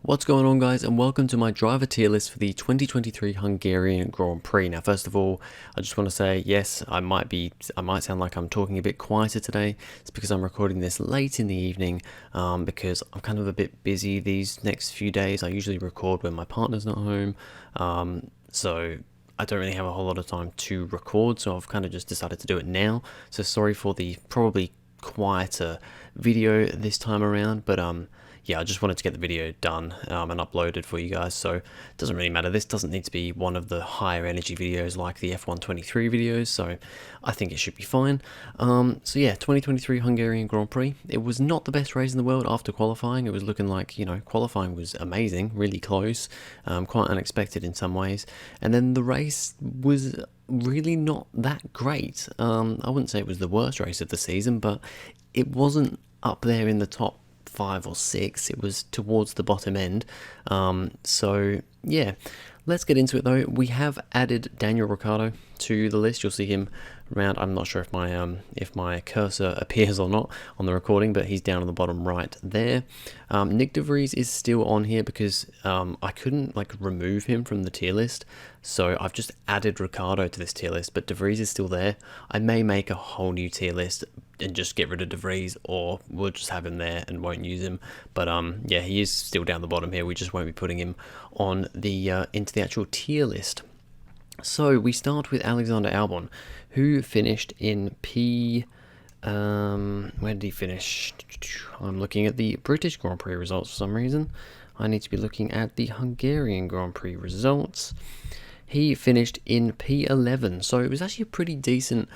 What's going on, guys, and welcome to my driver tier list for the 2023 Hungarian Grand Prix. Now, first of all, I just want to say, yes, I might sound like I'm talking a bit quieter today. It's because I'm recording this late in the evening, because I'm kind of a bit busy these next few days. I usually record when my partner's not home, so I don't really have a whole lot of time to record, so I've kind of just decided to do it now. So sorry for the probably quieter video this time around, but yeah, I just wanted to get the video done and uploaded for you guys, so it doesn't really matter. This doesn't need to be one of the higher energy videos like the F123 videos, so I think it should be fine. So yeah, 2023 Hungarian Grand Prix. It was not the best race in the world after qualifying. It was looking like, qualifying was amazing, really close, quite unexpected in some ways, and then the race was really not that great. I wouldn't say it was the worst race of the season, but it wasn't up there in the top 5 or 6. It was towards the bottom end. So yeah, let's get into it though. We have added Daniel Ricciardo to the list. You'll see him around. I'm not sure if my cursor appears or not on the recording, but he's down on the bottom right there. Nick de Vries is still on here because I couldn't remove him from the tier list, so I've just added Ricciardo to this tier list, but de Vries is still there. I may make a whole new tier list and just get rid of de Vries, or we'll just have him there and won't use him. But yeah, he is still down the bottom here. We just won't be putting him on the into the actual tier list. So we start with Alexander Albon, who finished in where did he finish? I'm looking at the British Grand Prix results for some reason. I need to be looking at the Hungarian Grand Prix results. He finished in P11, so it was actually a pretty decent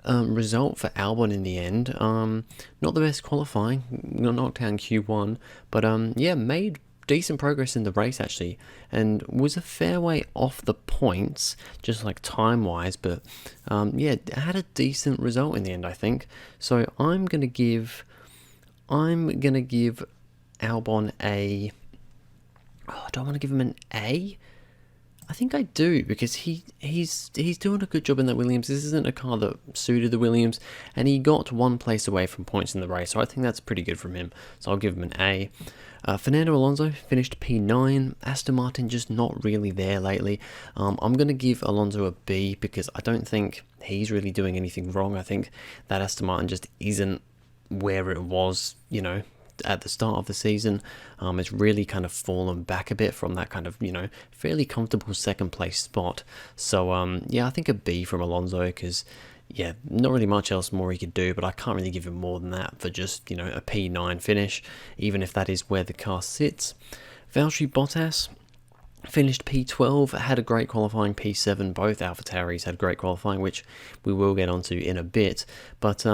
result for Albon in the end. Not the best qualifying, knocked down Q1, but yeah, made decent progress in the race actually, and was a fair way off the points, just like time wise, but yeah, had a decent result in the end, I think. So I'm gonna give Albon a, do I want to give him an A? I think I do, because he's doing a good job in that Williams. This isn't a car that suited the Williams, and he got one place away from points in the race, so I think that's pretty good from him. So I'll give him an A. Fernando Alonso finished P9. Aston Martin just not really there lately. I'm going to give Alonso a B because I don't think he's really doing anything wrong. I think that Aston Martin just isn't where it was, at the start of the season. It's really kind of fallen back a bit from that kind of, fairly comfortable second place spot. So yeah, I think a B from Alonso, because yeah, not really much else more he could do, but I can't really give him more than that for just, a P9 finish, even if that is where the car sits. Valtteri Bottas finished P12, had a great qualifying P7. Both AlphaTauris had great qualifying, which we will get onto in a bit. But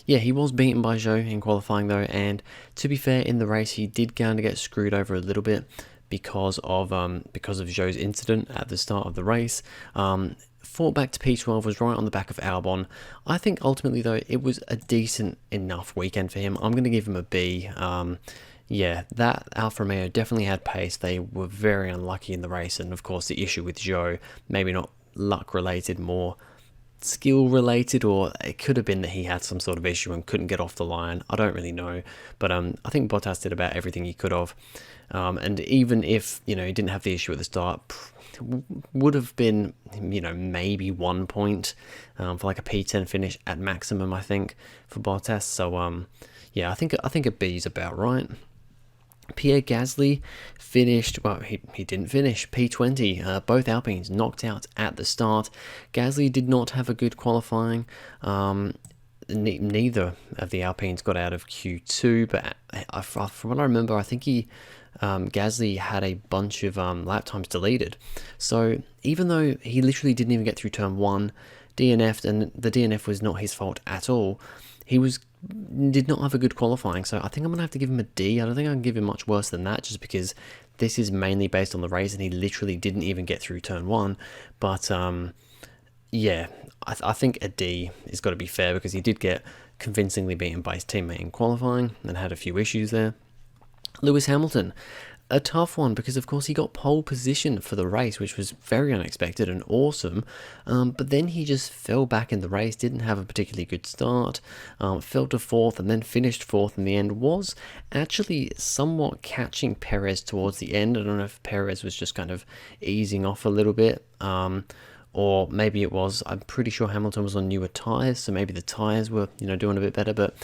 yeah, he was beaten by Zhou in qualifying though, and to be fair, in the race he did kind of get screwed over a little bit because of Zhou's incident at the start of the race. Fought back to P12, was right on the back of Albon. I think ultimately though, it was a decent enough weekend for him. I'm going to give him a B. Yeah, that Alfa Romeo definitely had pace. They were very unlucky in the race, and of course the issue with Zhou, maybe not luck related, more skill related, or it could have been that he had some sort of issue and couldn't get off the line. I don't really know, but I think Bottas did about everything he could have, and even if he didn't have the issue at the start, would have been maybe 1 point for like a P10 finish at maximum, I think, for Bottas. So yeah, I think a B is about right. Pierre Gasly finished, well, he didn't finish, P20. Both Alpines knocked out at the start. Gasly did not have a good qualifying. Neither of the Alpines got out of Q2, but from what I remember, I think Gasly had a bunch of lap times deleted. So even though he literally didn't even get through turn 1, DNF'd, and the DNF was not his fault at all, he did not have a good qualifying, so I think I'm going to have to give him a D. I don't think I can give him much worse than that, just because this is mainly based on the race, and he literally didn't even get through turn 1. But yeah, I think a D is got to be fair, because he did get convincingly beaten by his teammate in qualifying and had a few issues there. Lewis Hamilton a tough one because, of course, he got pole position for the race, which was very unexpected and awesome. But then he just fell back in the race, didn't have a particularly good start, fell to fourth and then finished fourth in the end. Was actually somewhat catching Perez towards the end. I don't know if Perez was just kind of easing off a little bit. Or maybe it was, I'm pretty sure Hamilton was on newer tyres, so maybe the tyres were, doing a bit better. But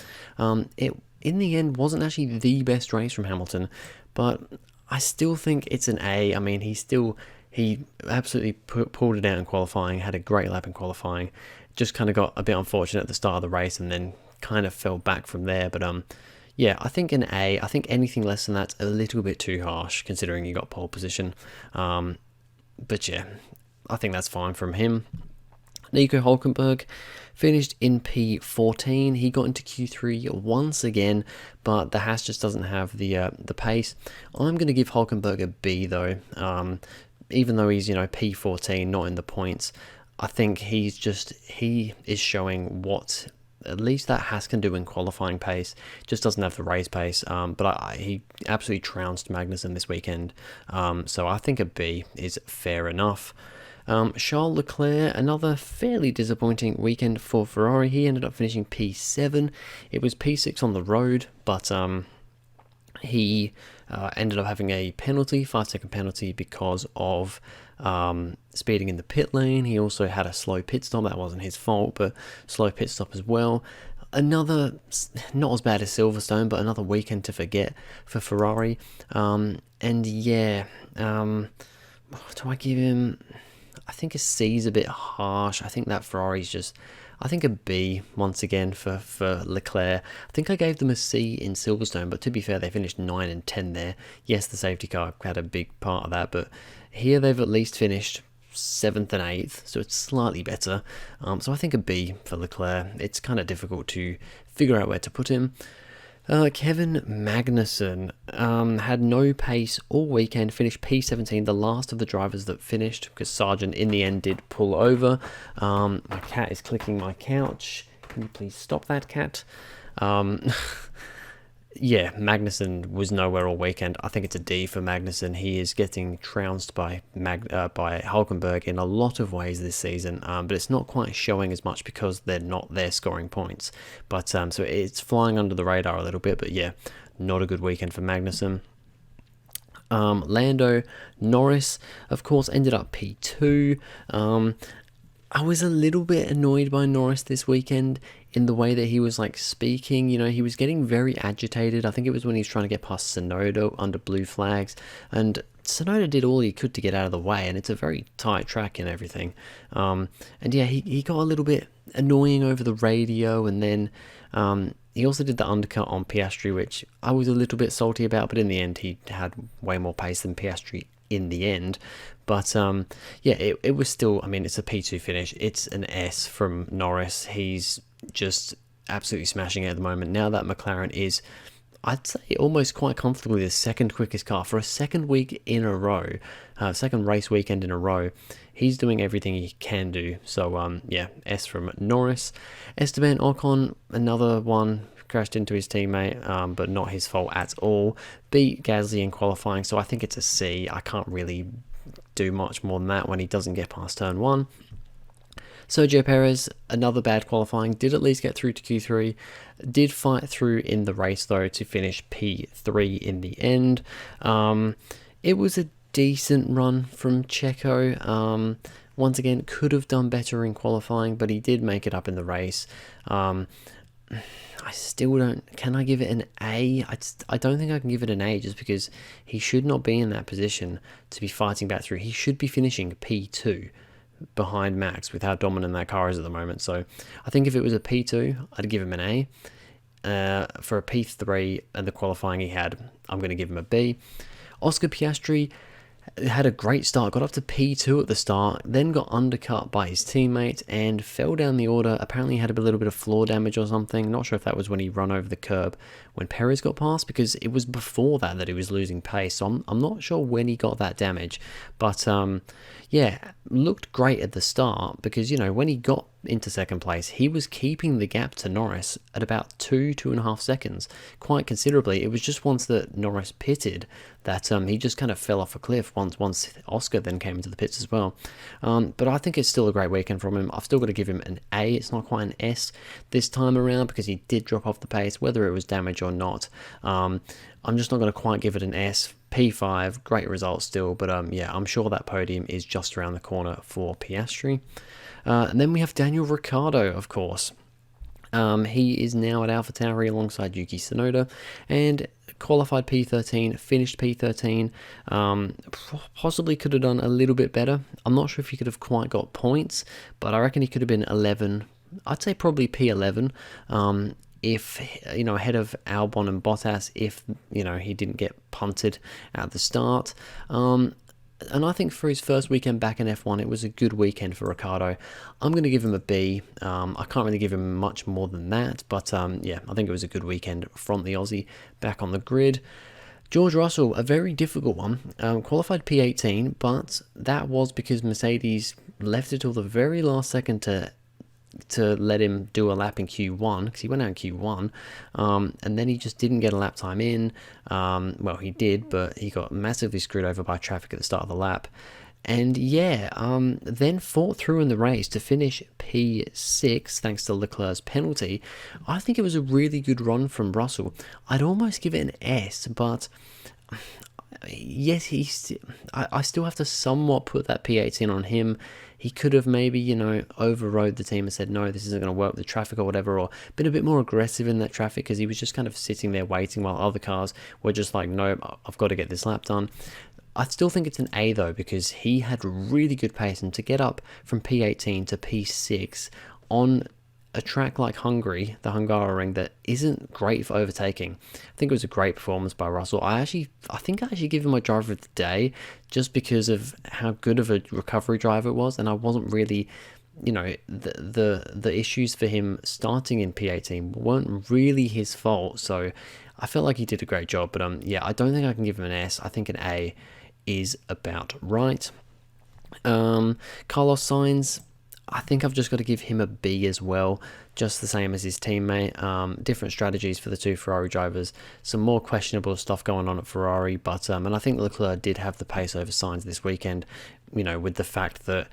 it, in the end, wasn't actually the best race from Hamilton. But I still think it's an A. I mean, he absolutely pulled it out in qualifying, had a great lap in qualifying, just kind of got a bit unfortunate at the start of the race and then kind of fell back from there. But yeah, I think an A. I think anything less than that's a little bit too harsh considering he got pole position. But yeah, I think that's fine from him. Nico Hülkenberg finished in P14. He got into Q3 once again, but the Haas just doesn't have the pace. I'm going to give Hülkenberg a B though. Even though he's P14, not in the points, I think he is showing what at least that Haas can do in qualifying pace. Just doesn't have the race pace. But he absolutely trounced Magnussen this weekend. So I think a B is fair enough. Charles Leclerc, another fairly disappointing weekend for Ferrari. He ended up finishing P7. It was P6 on the road, but he ended up having a penalty, 5-second penalty, because of speeding in the pit lane. He also had a slow pit stop. That wasn't his fault, but slow pit stop as well. Another, not as bad as Silverstone, but another weekend to forget for Ferrari. And yeah, do I give him... I think a C is a bit harsh. I think that Ferrari's just... I think a B once again for Leclerc. I think I gave them a C in Silverstone, but to be fair, they finished 9 and 10 there. Yes, the safety car had a big part of that, but here they've at least finished 7th and 8th, so it's slightly better. So I think a B for Leclerc. It's kind of difficult to figure out where to put him. Kevin Magnussen had no pace all weekend, finished P17, the last of the drivers that finished, because Sargent in the end did pull over. My cat is clicking my couch. Can you please stop that, cat? Yeah, Magnussen was nowhere all weekend. I think it's a D for Magnussen. He is getting trounced by Hülkenberg in a lot of ways this season, but it's not quite showing as much because they're not there scoring points. But so it's flying under the radar a little bit. But yeah, not a good weekend for Magnussen. Lando Norris, of course, ended up P2. I was a little bit annoyed by Norris this weekend in the way that he was speaking. He was getting very agitated. I think it was when he was trying to get past Tsunoda under blue flags, and Tsunoda did all he could to get out of the way, and it's a very tight track and everything. And yeah, he got a little bit annoying over the radio, and then he also did the undercut on Piastri, which I was a little bit salty about, but in the end he had way more pace than Piastri in the end. But yeah, it was still, I mean, it's a P2 finish. It's an S from Norris. He's just absolutely smashing it at the moment. Now that McLaren is, I'd say, almost quite comfortably the second quickest car for a second week in a row, second race weekend in a row. He's doing everything he can do. So yeah, S from Norris. Esteban Ocon, another one, crashed into his teammate, but not his fault at all. Beat Gasly in qualifying, so I think it's a C. I can't really do much more than that when he doesn't get past turn 1. Sergio Perez, another bad qualifying, did at least get through to Q3, did fight through in the race though to finish P3 in the end. It was a decent run from Checo. Once again, could have done better in qualifying, but he did make it up in the race. I still don't... Can I give it an A? I don't think I can give it an A just because he should not be in that position to be fighting back through. He should be finishing P2 behind Max with how dominant that car is at the moment. So I think if it was a P2, I'd give him an A. For a P3 and the qualifying he had, I'm going to give him a B. Oscar Piastri had a great start, got up to P2 at the start, then got undercut by his teammate and fell down the order. Apparently he had a little bit of floor damage or something. Not sure if that was when he run over the curb when Perez got past, because it was before that he was losing pace. So I'm not sure when he got that damage. But yeah, looked great at the start because, when he got into second place, he was keeping the gap to Norris at about 2.5 seconds, quite considerably. It was just once that Norris pitted that he just kind of fell off a cliff once Oscar then came into the pits as well. But I think it's still a great weekend from him. I've still got to give him an A. It's not quite an S this time around because he did drop off the pace, whether it was damage or not. I'm just not going to quite give it an S. P5, great result still, but yeah, I'm sure that podium is just around the corner for Piastri. And then we have Daniel Ricciardo, of course. He is now at AlphaTauri alongside Yuki Tsunoda, and qualified P13, finished P13. Possibly could have done a little bit better. I'm not sure if he could have quite got points, but I reckon he could have been 11. I'd say probably P11. If, ahead of Albon and Bottas, if, he didn't get punted at the start. And I think for his first weekend back in F1, it was a good weekend for Ricciardo. I'm going to give him a B. I can't really give him much more than that, but yeah, I think it was a good weekend from the Aussie back on the grid. George Russell, a very difficult one, qualified P18, but that was because Mercedes left it till the very last second to let him do a lap in Q1, because he went out in Q1, and then he just didn't get a lap time in. Well, he did, but he got massively screwed over by traffic at the start of the lap. And yeah, then fought through in the race to finish P6 thanks to Leclerc's penalty. I think it was a really good run from Russell. I'd almost give it an S, but yes, I still have to somewhat put that P18 on him. He could have maybe, overrode the team and said, no, this isn't going to work with the traffic or whatever, or been a bit more aggressive in that traffic, because he was just kind of sitting there waiting while other cars were just like, no, I've got to get this lap done. I still think it's an A though, because he had really good pace, and to get up from P18 to P6 on a track like Hungary, the Hungaroring, that isn't great for overtaking. I think it was a great performance by Russell. I think I actually give him my driver of the day just because of how good of a recovery driver it was, and I wasn't really, the issues for him starting in P18 weren't really his fault. So I felt like he did a great job. But yeah, I don't think I can give him an S. I think an A is about right. Carlos Sainz, I think I've just got to give him a B as well, just the same as his teammate. Different strategies for the two Ferrari drivers, some more questionable stuff going on at Ferrari, but and I think Leclerc did have the pace over Sainz this weekend, with the fact that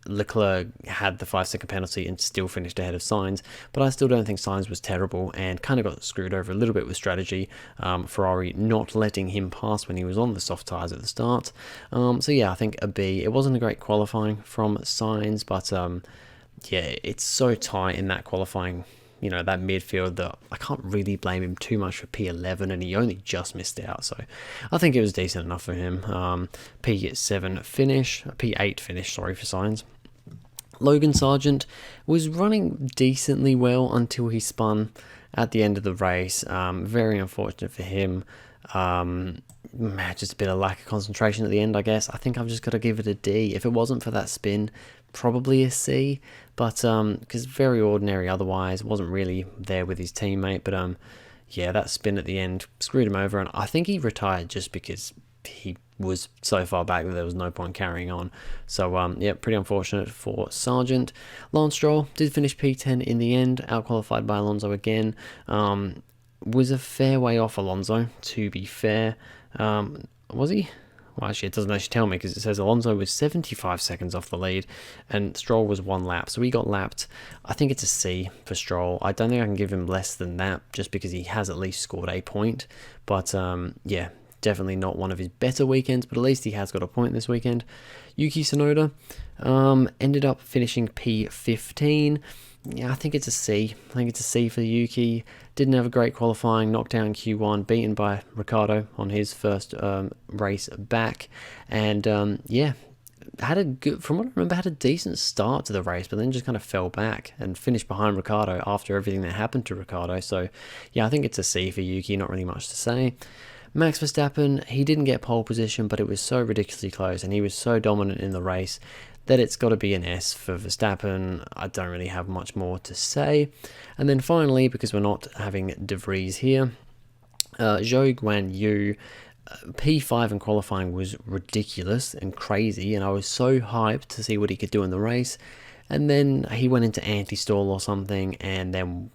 Leclerc had the 5-second penalty and still finished ahead of Sainz, but I still don't think Sainz was terrible and kind of got screwed over a little bit with strategy. Ferrari not letting him pass when he was on the soft tyres at the start. So yeah, I think a B. It wasn't a great qualifying from Sainz, but yeah, it's so tight in that qualifying, that midfield, that I can't really blame him too much for P11, and he only just missed out, so I think it was decent enough for him. P8 finish for Sainz. Logan Sargent was running decently well until he spun at the end of the race. Very unfortunate for him. Just a bit of lack of concentration at the end, I guess. I think I've just got to give it a D. If it wasn't for that spin, probably a C, but because very ordinary otherwise, wasn't really there with his teammate. But yeah, that spin at the end screwed him over, and I think he retired just because he was so far back that there was no point carrying on. So yeah, pretty unfortunate for Sargent. Lance Stroll did finish P10 in the end, outqualified by Alonso again. Was a fair way off Alonso, to be fair. Was he? Well, actually, it doesn't actually tell me, because it says Alonso was 75 seconds off the lead and Stroll was 1 lap. So he got lapped. I think it's a C for Stroll. I don't think I can give him less than that, just because he has at least scored a point. But yeah, definitely not one of his better weekends, but at least he has got a point this weekend. Yuki Tsunoda ended up finishing P15. Yeah, I think it's a C. I think it's a C for Yuki. Didn't have a great qualifying, knocked down Q1, beaten by Ricciardo on his first race back. And yeah, had a good, from what I remember, had a decent start to the race, but then just kind of fell back and finished behind Ricciardo after everything that happened to Ricciardo. So yeah, I think it's a C for Yuki, not really much to say. Max Verstappen, he didn't get pole position, but it was so ridiculously close and he was so dominant in the race that it's got to be an S for Verstappen. I don't really have much more to say. And then finally, because we're not having De Vries here, Zhou Guan Yu, P5 in qualifying was ridiculous and crazy, and I was so hyped to see what he could do in the race. and then he went into anti-stall or something, and then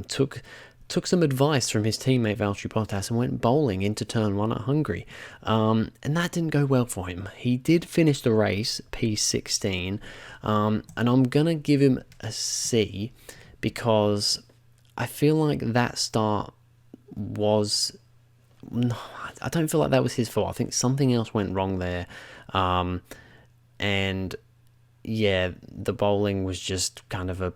took some advice from his teammate Valtteri Bottas and went bowling into turn 1 at Hungary. And that didn't go well for him. He did finish the race P16, and I'm going to give him a C because I feel like that start was... I don't feel like that was his fault. I think something else went wrong there. And yeah, the bowling was just kind of a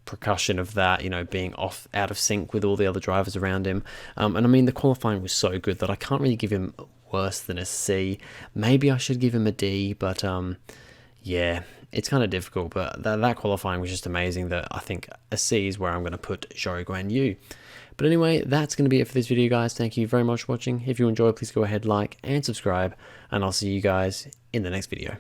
percussion of that, being out of sync with all the other drivers around him. And I mean, the qualifying was so good that I can't really give him worse than a C. Maybe I should give him a D, but yeah, it's kind of difficult. But that qualifying was just amazing that I think a C is where I'm going to put Zhou Guanyu. But anyway, that's going to be it for this video, guys. Thank you very much for watching. If you enjoyed, please go ahead, like and subscribe, and I'll see you guys in the next video.